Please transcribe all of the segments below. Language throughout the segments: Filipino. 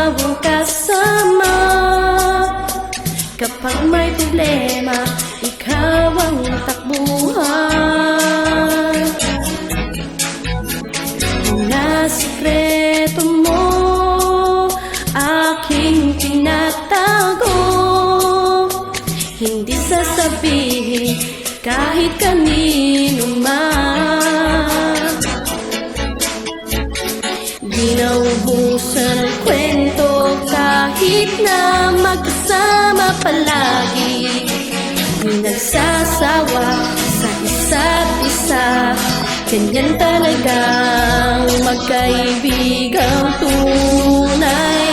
ikaw ang kasama. Kapag may problema, ikaw ang takbuhan. Mga sikreto mo aking tinatago, hindi sasabihin kahit kanino man. Di naubusan ang kwento kahit na magkasama palagi. Di nagsasawa sa isa't isa, ganyan talagang magkaibigang tunay.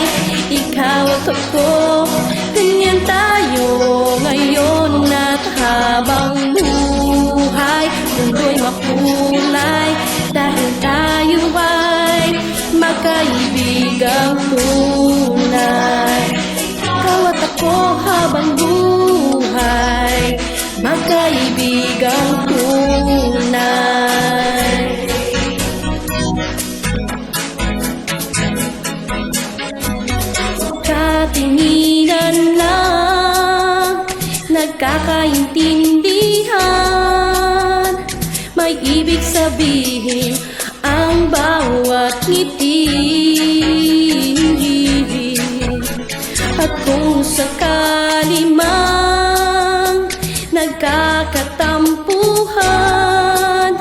Ikaw at ako, ganyan tayo ngayon at habang buhay. Mundo'y makulay dahil tayo ay magkaibigang tunay. Ikaw at ako habang buhay, magkaibigang tunay. Katinginan lang, nagkakaintindihan, may ibig sabihin ang bawat ngiti. At kung sakali mang nagkakatampuhan,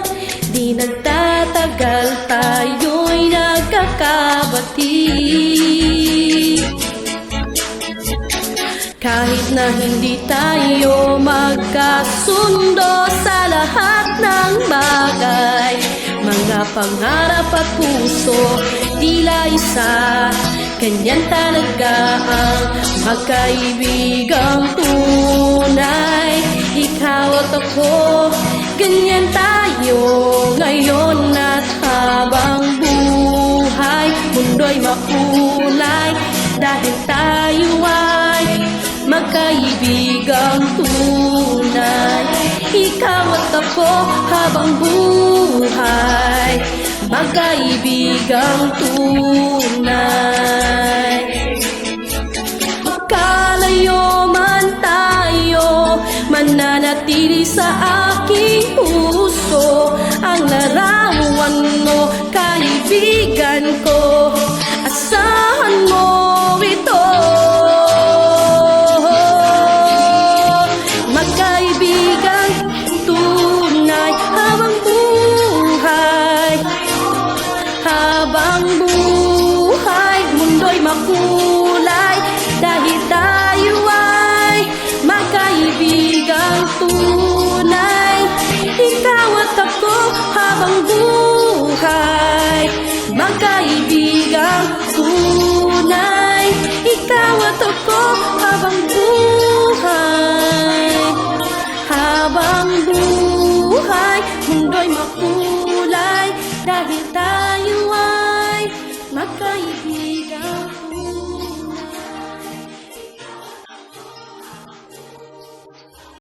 di nagtatagal tayo'y nagkakabati. Kahit na hindi tayo magkasundo sa lahat ng bagay, mga pangarap at puso tila isa, ganyan talaga ang magkaibigang tunay. Ikaw at ako, ganyan tayo ngayon at habang buhay. Mundo'y makulay dahil tayo ay magkaibigang tunay. Ikaw at ako habang buhay, magkaibigang tunay. Magkalayo man tayo, mananatili sa aking puso ang larawan mo, kaibigan ko. Asahan mo ito, magkaibigang tunay habang buhay. Habang buhay, mundo'y makulay dahil tayo ay magkaibigang tunay. Ikaw at ako habang buhay, magkaibigang tunay. Ikaw at ako habang buhay, habang buhay, mundo'y makulay dahil